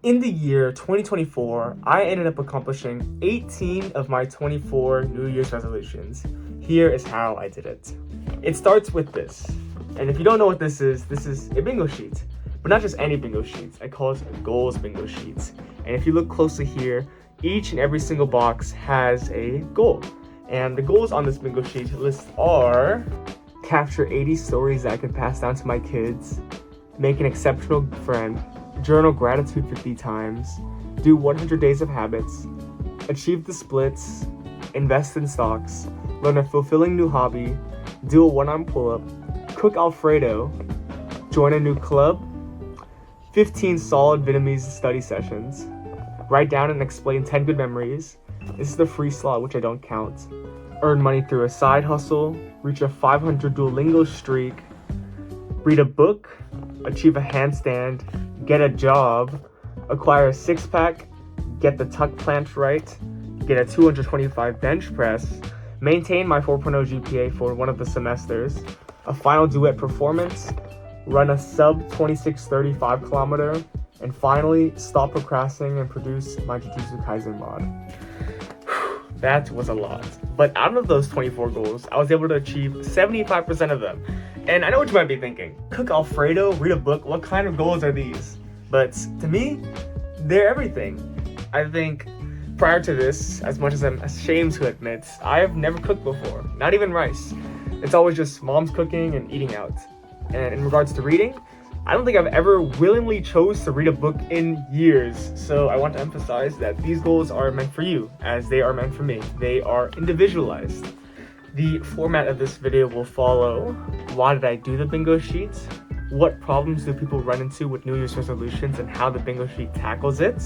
In the year 2024, I ended up accomplishing 18 of my 24 New Year's resolutions. Here is how I did it. It starts with this. And if you don't know what this is a bingo sheet. But not just any bingo sheets. I call it goals bingo sheets. And if you look closely here, each and every single box has a goal. And the goals on this bingo sheet list are: capture 80 stories that I could pass down to my kids, make an exceptional friend, journal gratitude 50 times, do 100 days of habits, achieve the splits, invest in stocks, learn a fulfilling new hobby, do a one-arm pull-up, cook Alfredo, join a new club, 15 solid Vietnamese study sessions, write down and explain 10 good memories. This is the free slot, which I don't count. Earn money through a side hustle, reach a 500 Duolingo streak, read a book, achieve a handstand, get a job, acquire a six-pack, get the tuck plant right, get a 225 bench press, maintain my 4.0 GPA for one of the semesters, a final duet performance, run a sub 26:35 kilometer, and finally stop procrastinating and produce my Jujutsu Kaisen mod. That was a lot. But out of those 24 goals, I was able to achieve 75% of them. And I know what you might be thinking. Cook Alfredo, read a book, what kind of goals are these? But to me, they're everything. I think prior to this, as much as I'm ashamed to admit, I have never cooked before, not even rice. It's always just mom's cooking and eating out. And in regards to reading, I don't think I've ever willingly chose to read a book in years. So I want to emphasize that these goals are meant for you, as they are meant for me. They are individualized. The format of this video will follow: why did I do the bingo sheet? What problems do people run into with New Year's resolutions and how the bingo sheet tackles it?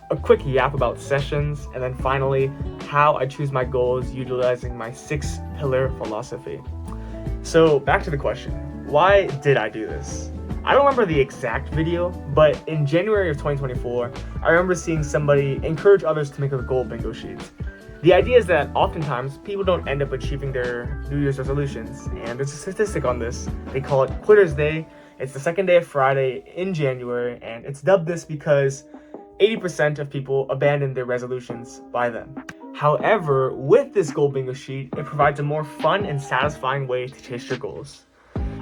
A quick yap about sessions, and then finally, how I choose my goals utilizing my 6-pillar philosophy. So back to the question, why did I do this? I don't remember the exact video, but in January of 2024, I remember seeing somebody encourage others to make a goal bingo sheet. The idea is that oftentimes people don't end up achieving their New Year's resolutions, and there's a statistic on this. They call it Quitter's Day. It's the second day of Friday in January, and it's dubbed this because 80% of people abandon their resolutions by then. However, with this goal bingo sheet, it provides a more fun and satisfying way to chase your goals.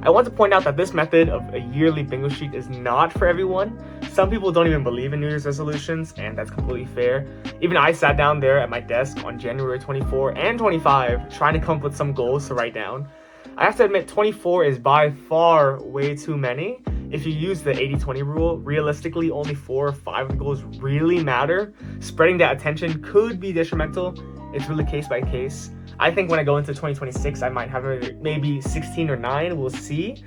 I want to point out that this method of a yearly bingo sheet is not for everyone. Some people don't even believe in New Year's resolutions, and that's completely fair. Even I sat down there at my desk on January 24 and 25 trying to come up with some goals to write down. I have to admit, 24 is by far way too many. If you use the 80-20 rule, realistically only 4 or 5 goals really matter. Spreading that attention could be detrimental. It's really case by case. I think when I go into 2026, I might have maybe 16 or 9, we'll see.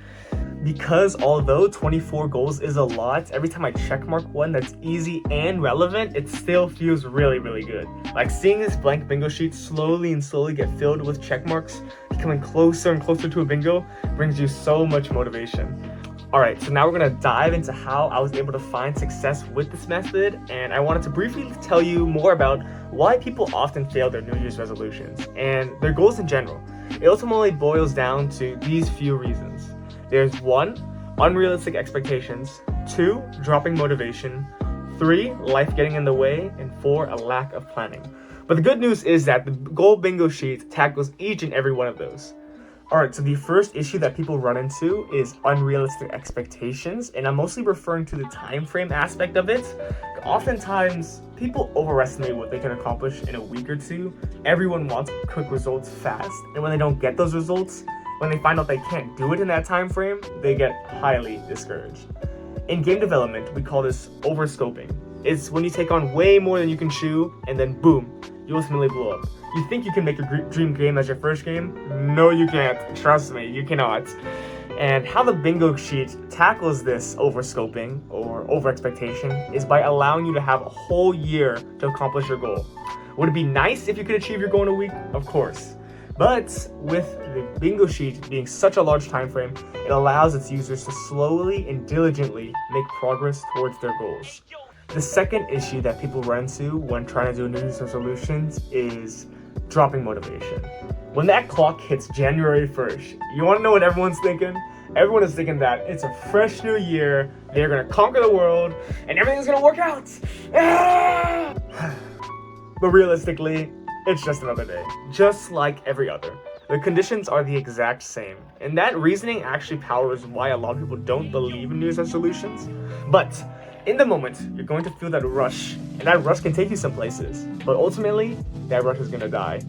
Because although 24 goals is a lot, every time I checkmark one that's easy and relevant, it still feels really, really good. Like seeing this blank bingo sheet slowly get filled with checkmarks, becoming closer and closer to a bingo, brings you so much motivation. Alright, so now we're going to dive into how I was able to find success with this method, and I wanted to briefly tell you more about why people often fail their New Year's resolutions and their goals in general. It ultimately boils down to these few reasons. There's 1, unrealistic expectations, 2, dropping motivation, 3, life getting in the way, and 4, a lack of planning. But the good news is that the goal bingo sheet tackles each and every one of those. Alright, so the first issue that people run into is unrealistic expectations, and I'm mostly referring to the time frame aspect of it. Oftentimes, people overestimate what they can accomplish in a week or two. Everyone wants quick results fast, and when they don't get those results, when they find out they can't do it in that time frame, they get highly discouraged. In game development, we call this overscoping. It's when you take on way more than you can chew, and then boom, you ultimately blow up. You think you can make your dream game as your first game? No, you can't. Trust me, you cannot. And how the bingo sheet tackles this overscoping or overexpectation is by allowing you to have a whole year to accomplish your goal. Would it be nice if you could achieve your goal in a week? Of course. But with the bingo sheet being such a large time frame, it allows its users to slowly and diligently make progress towards their goals. The second issue that people run into when trying to do New Year's resolutions is dropping motivation. When that clock hits January 1st, you want to know what everyone's thinking? Everyone is thinking that it's a fresh new year, they're gonna conquer the world, and everything's gonna work out. Ah! But realistically, it's just another day, just like every other. The conditions are the exact same, and that reasoning actually powers why a lot of people don't believe in New Year's resolutions. But in the moment, you're going to feel that rush, and that rush can take you some places, but ultimately, that rush is gonna die.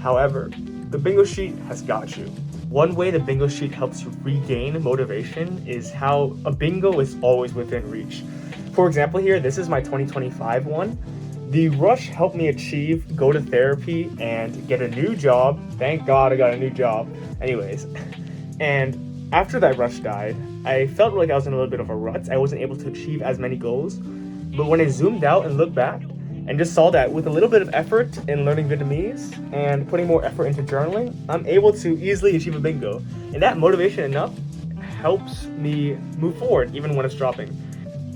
However, the bingo sheet has got you. One way the bingo sheet helps you regain motivation is how a bingo is always within reach. For example here, this is my 2025 one. The rush helped me go to therapy and get a new job. Thank God I got a new job. Anyways, and after that rush died, I felt like I was in a little bit of a rut. I wasn't able to achieve as many goals. But when I zoomed out and looked back and just saw that with a little bit of effort in learning Vietnamese and putting more effort into journaling, I'm able to easily achieve a bingo. And that motivation enough helps me move forward even when it's dropping.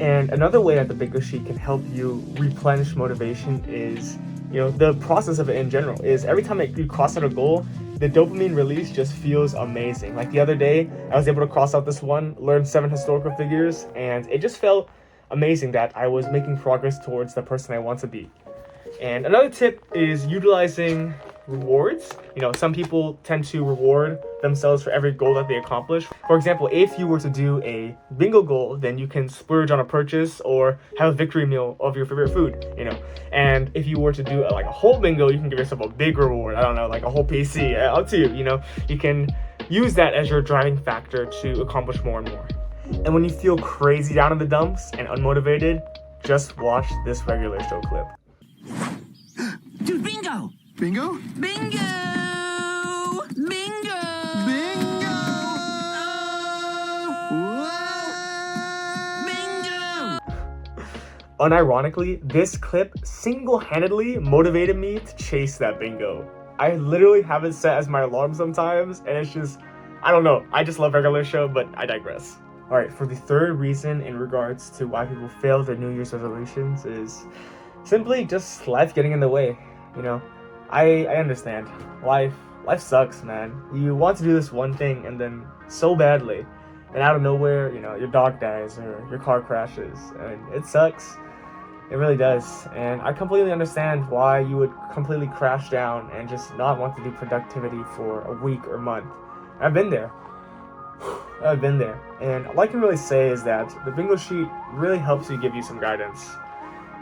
And another way that the bingo sheet can help you replenish motivation is, the process of it in general is every time you cross out a goal, the dopamine release just feels amazing. Like the other day, I was able to cross out this one, learn 7 historical figures, and it just felt amazing that I was making progress towards the person I want to be. And another tip is utilizing rewards. Some people tend to reward themselves for every goal that they accomplish. For example, if you were to do a bingo goal, then you can splurge on a purchase or have a victory meal of your favorite food, And if you were to do a whole bingo, you can give yourself a big reward. I don't know, like a whole PC, up to you, You can use that as your driving factor to accomplish more and more. And when you feel crazy down in the dumps and unmotivated, just watch this regular show clip. Dude, bingo! Bingo? Bingo! Bingo! Bingo! Bingo! Unironically, this clip single-handedly motivated me to chase that bingo. I literally have it set as my alarm sometimes, and it's just, I don't know. I just love regular show, but I digress. Alright, for the third reason in regards to why people fail their New Year's resolutions is simply just life getting in the way, I understand. Life sucks, man. You want to do this one thing and then so badly, and out of nowhere, your dog dies or your car crashes, and it sucks. It really does. And I completely understand why you would completely crash down and just not want to do productivity for a week or month. I've been there. And all I can really say is that the bingo sheet really helps you give you some guidance.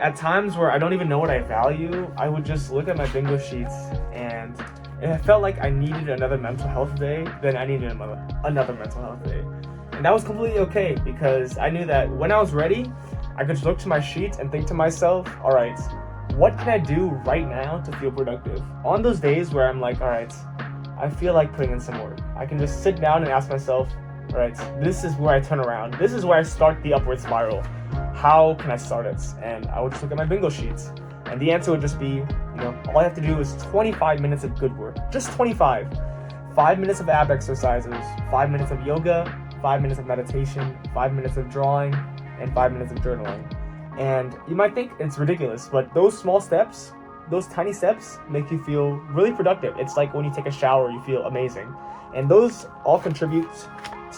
At times where I don't even know what I value, I would just look at my bingo sheets, and if I felt like I needed another mental health day, then I needed another mental health day. And that was completely okay, because I knew that when I was ready, I could just look to my sheets and think to myself, alright, what can I do right now to feel productive? On those days where I'm like, alright, I feel like putting in some work, I can just sit down and ask myself, alright, this is where I turn around. This is where I start the upward spiral. How can I start it? And I would just look at my bingo sheets. And the answer would just be, all I have to do is 25 minutes of good work. Just 25. 5 minutes of ab exercises, 5 minutes of yoga, 5 minutes of meditation, 5 minutes of drawing, and 5 minutes of journaling. And you might think it's ridiculous, but those small steps, those tiny steps make you feel really productive. It's like when you take a shower, you feel amazing. And those all contribute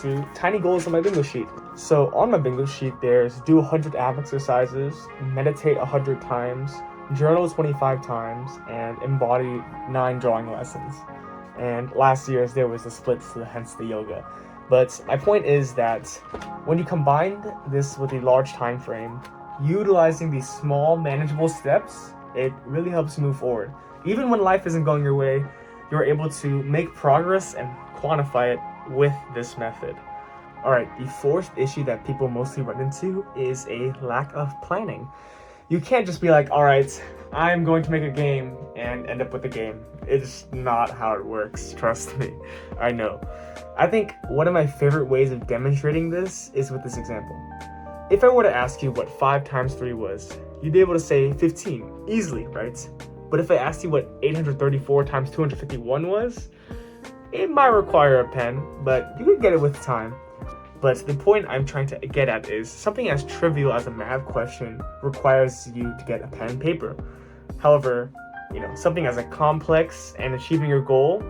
to tiny goals on my bingo sheet. So on my bingo sheet, there's do 100 ab exercises, meditate 100 times, journal 25 times, and embody 9 drawing lessons. And last year's there was a split, so hence the yoga. But my point is that when you combine this with a large time frame, utilizing these small, manageable steps, it really helps you move forward. Even when life isn't going your way, you're able to make progress and quantify it with this method. Alright, the fourth issue that people mostly run into is a lack of planning. You can't just be like, alright, I'm going to make a game and end up with a game. It's not how it works, trust me. I know. I think one of my favorite ways of demonstrating this is with this example. If I were to ask you what 5 times 3 was, you'd be able to say 15, easily, right? But if I asked you what 834 times 251 was, it might require a pen, but you could get it with time. But the point I'm trying to get at is something as trivial as a math question requires you to get a pen and paper. However, something as complex and achieving your goal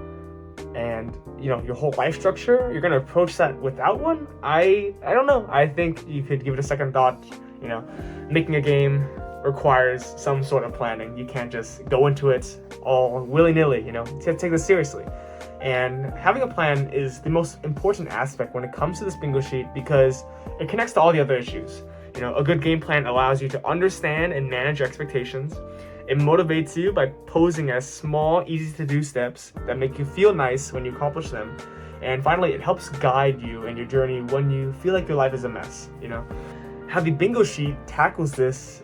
and your whole life structure, you're gonna approach that without one. I don't know. I think you could give it a second thought. Making a game requires some sort of planning. You can't just go into it all willy-nilly. You have to take this seriously. And having a plan is the most important aspect when it comes to this bingo sheet, because it connects to all the other issues. A good game plan allows you to understand and manage your expectations. It motivates you by posing as small, easy-to-do steps that make you feel nice when you accomplish them. And finally, it helps guide you in your journey when you feel like your life is a mess. How the bingo sheet tackles this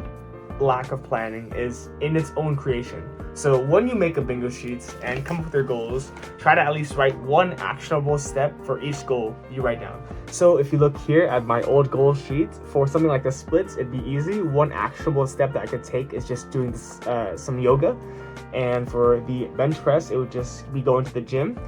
lack of planning is in its own creation. So when you make a bingo sheet and come up with your goals, try to at least write one actionable step for each goal you write down. So if you look here at my old goal sheet, for something like the splits, it'd be easy. One actionable step that I could take is just doing some yoga. And for the bench press, it would just be going to the gym.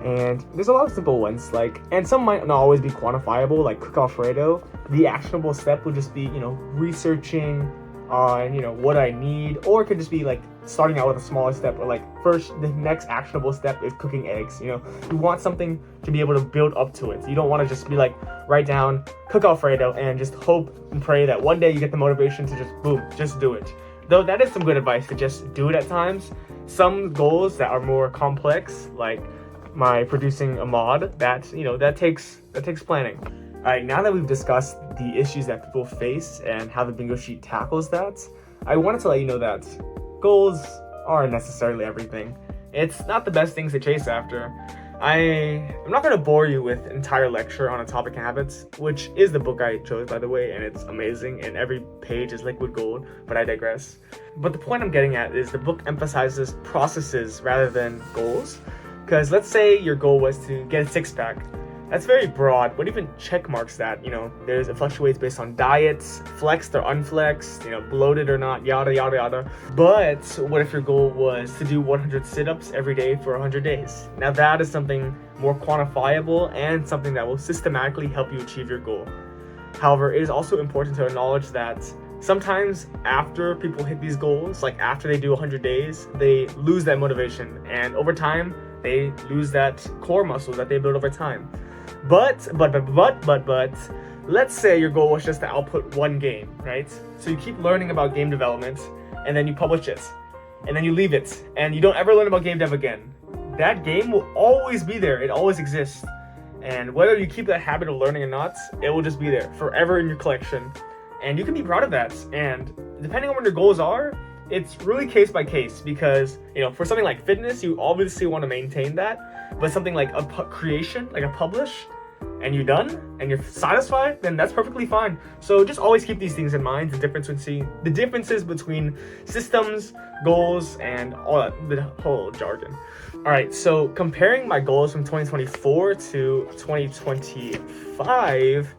And there's a lot of simple ones, and some might not always be quantifiable, like cook Alfredo. The actionable step would just be, researching on, what I need, or it could just be starting out with a smaller step, or first, the next actionable step is cooking eggs. You want something to be able to build up to it. You don't want to just be write down, cook Alfredo, and just hope and pray that one day you get the motivation to just boom, just do it. Though that is some good advice to just do it at times. Some goals that are more complex, like my producing a mod, that takes planning. All right, now that we've discussed the issues that people face and how the bingo sheet tackles that, I wanted to let you know that goals aren't necessarily everything. It's not the best things to chase after. I'm not going to bore you with an entire lecture on Atomic Habits, which is the book I chose, by the way, and it's amazing, and every page is liquid gold, but I digress. But the point I'm getting at is the book emphasizes processes rather than goals. Because let's say your goal was to get a six-pack. That's very broad. What even check marks that? It fluctuates based on diets, flexed or unflexed, bloated or not, yada, yada, yada. But what if your goal was to do 100 sit-ups every day for 100 days? Now that is something more quantifiable and something that will systematically help you achieve your goal. However, it is also important to acknowledge that sometimes after people hit these goals, after they do 100 days, they lose that motivation. And over time, they lose that core muscle that they build over time. But, let's say your goal was just to output one game, right? So you keep learning about game development, and then you publish it, and then you leave it, and you don't ever learn about game dev again. That game will always be there. It always exists. And whether you keep that habit of learning or not, it will just be there forever in your collection. And you can be proud of that. And depending on what your goals are, it's really case by case, because for something like fitness, you obviously want to maintain that, but something like a creation, like a publish, and you're done and you're satisfied, then that's perfectly fine. So just always keep these things in mind, the differences between systems, goals, and all that, the whole jargon. All right, so comparing my goals from 2024 to 2025,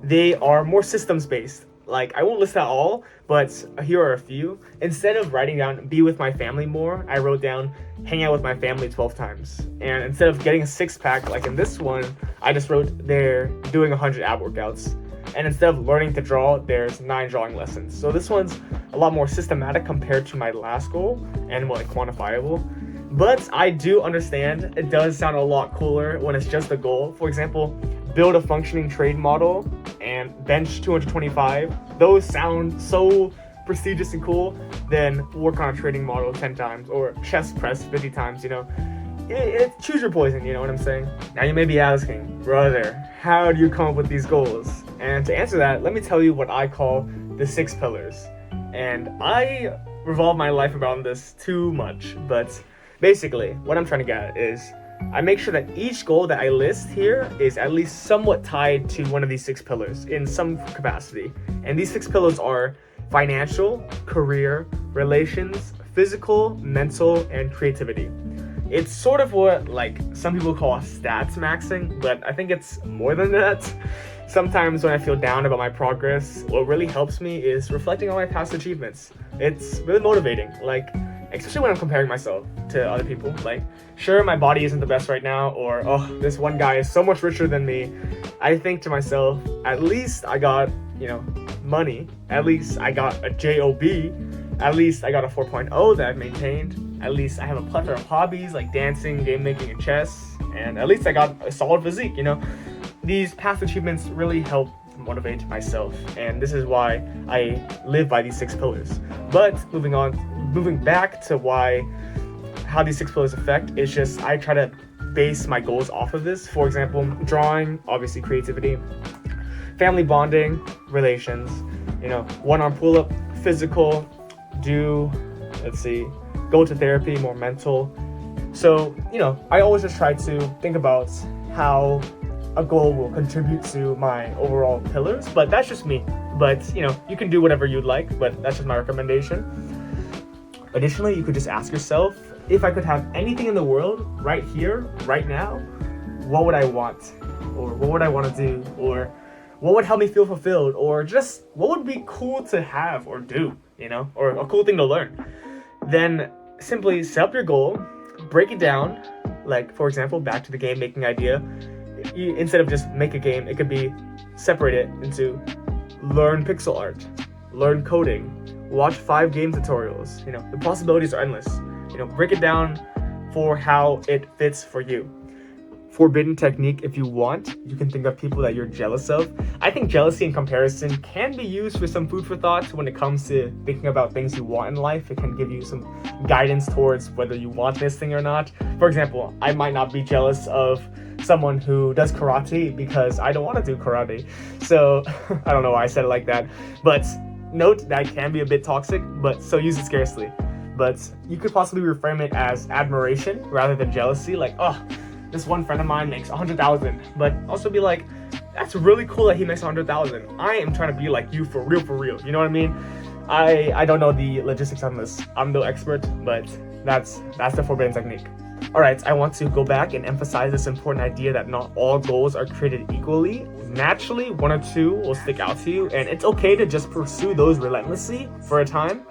they are more systems based. I won't list that all, but here are a few. Instead of writing down be with my family more, I wrote down hang out with my family 12 times. And instead of getting a six-pack like in this one, I just wrote they're doing 100 ab workouts. And instead of learning to draw, there's 9 drawing lessons. So this one's a lot more systematic compared to my last goal and more quantifiable. But I do understand it does sound a lot cooler when it's just a goal. For example, build a functioning trade model and bench 225. Those sound so prestigious and cool. Then work on a trading model 10 times or chest press 50 times, choose your poison, you know what I'm saying? Now you may be asking, brother, how do you come up with these goals? And to answer that, let me tell you what I call the 6 pillars. And I revolve my life around this too much, but basically what I'm trying to get at is I make sure that each goal that I list here is at least somewhat tied to one of these 6 pillars in some capacity. And these 6 pillars are financial, career, relations, physical, mental, and creativity. It's sort of what some people call stats maxing, but I think it's more than that. Sometimes when I feel down about my progress, what really helps me is reflecting on my past achievements. It's really motivating, especially when I'm comparing myself to other people. Sure, my body isn't the best right now, or, oh, this one guy is so much richer than me. I think to myself, at least I got, money. At least I got a JOB. At least I got a 4.0 that I've maintained. at least I have a plethora of hobbies like dancing, game making, and chess, and at least I got a solid physique, you know. These past achievements really help motivate myself, and this is why I live by these 6 pillars. But moving back to how these 6 pillars affect, it's just I try to base my goals off of this. For example, drawing, obviously creativity, family bonding, relations, you know, one-arm pull-up, physical, go to therapy, more mental. So, you know, I always just try to think about how a goal will contribute to my overall pillars, but that's just me. But, you know, you can do whatever you'd like, but that's just my recommendation. Additionally, you could just ask yourself, if I could have anything in the world right here, right now, what would I want? Or what would I want to do? Or what would help me feel fulfilled? Or just what would be cool to have or do, you know, or a cool thing to learn? Then simply set up your goal, break it down. Like, for example, back to the game making idea. Instead of just make a game, it could be separate it into learn pixel art, learn coding, watch 5 game tutorials. You know, the possibilities are endless. You know, break it down for how it fits for you. Forbidden technique, if you want, you can think of people that you're jealous of. I think jealousy and comparison can be used for some food for thought when it comes to thinking about things you want in life. It can give you some guidance towards whether you want this thing or not. For example, I might not be jealous of someone who does karate because I don't want to do karate. So I don't know why I said it like that, but note that can be a bit toxic, but so use it scarcely. But you could possibly reframe it as admiration rather than jealousy, like, oh, this one friend of mine makes 100,000, but also be like, that's really cool that he makes 100,000. I am trying to be like you for real. You know what I mean? I don't know the logistics on this. I'm no expert, but that's the forbidden technique. All right, I want to go back and emphasize this important idea that not all goals are created equally. Naturally, 1 or 2 will stick out to you, and it's okay to just pursue those relentlessly for a time.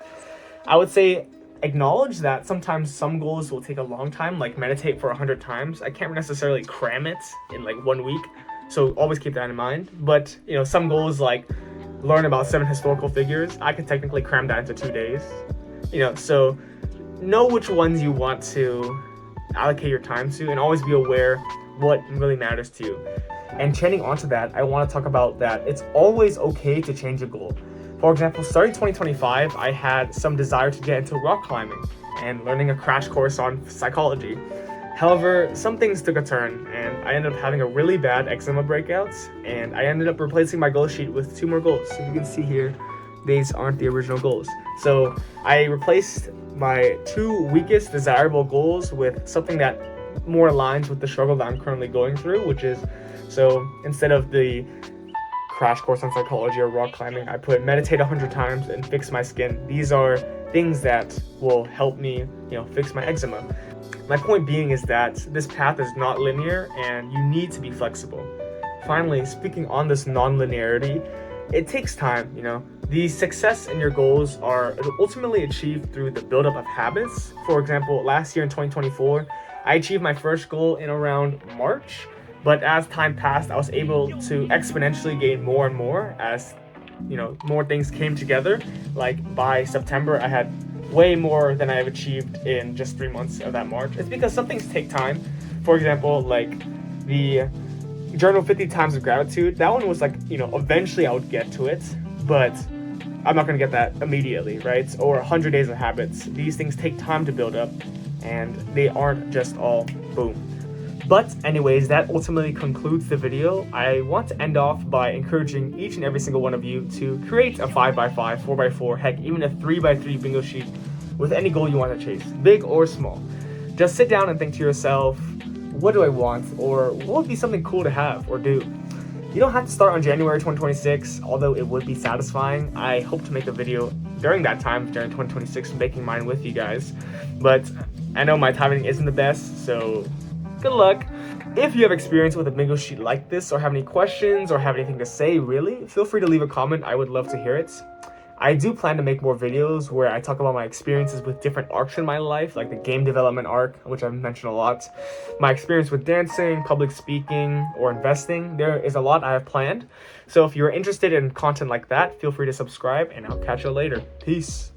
I would say acknowledge that sometimes some goals will take a long time, like meditate for 100 times. I can't necessarily cram it in like 1 week, so always keep that in mind. But, you know, some goals like learn about 7 historical figures, I could technically cram that into 2 days. You know, so know which ones you want to allocate your time to, and always be aware what really matters to you. And chaining onto that, I want to talk about that it's always okay to change a goal. For example, starting 2025, I had some desire to get into rock climbing and learning a crash course on psychology. However, some things took a turn, and I ended up having a really bad eczema breakout, and I ended up replacing my goal sheet with 2 more goals. So you can see here, these aren't the original goals. So I replaced my 2 weakest desirable goals with something that more aligns with the struggle that I'm currently going through, which is, so instead of the crash course on psychology or rock climbing, I put meditate 100 times and fix my skin. These are things that will help me, you know, fix my eczema. My point being is that this path is not linear and you need to be flexible. Finally, speaking on this non-linearity, it takes time, you know. The success in your goals are ultimately achieved through the buildup of habits. For example, last year in 2024, I achieved my first goal in around March, but as time passed, I was able to exponentially gain more and more as, you know, more things came together. Like by September, I had way more than I have achieved in just 3 months of that March. It's because some things take time. For example, like the journal 50 times of gratitude, that one was like, you know, eventually I would get to it, but I'm not gonna get that immediately, right? Or 100 days of habits. These things take time to build up, and they aren't just all boom. But anyways, that ultimately concludes the video. I want to end off by encouraging each and every single one of you to create a 5x5, 4x4, heck, even a 3x3 bingo sheet with any goal you want to chase, big or small. Just sit down and think to yourself, what do I want? Or what would be something cool to have or do? You don't have to start on January 2026, although it would be satisfying. I hope to make a video during that time, during 2026, making mine with you guys. But I know my timing isn't the best, so good luck. If you have experience with a bingo sheet like this, or have any questions, or have anything to say, really, feel free to leave a comment. I would love to hear it. I do plan to make more videos where I talk about my experiences with different arcs in my life, like the game development arc, which I've mentioned a lot, my experience with dancing, public speaking, or investing. There is a lot I have planned. So if you're interested in content like that, feel free to subscribe, and I'll catch you later. Peace.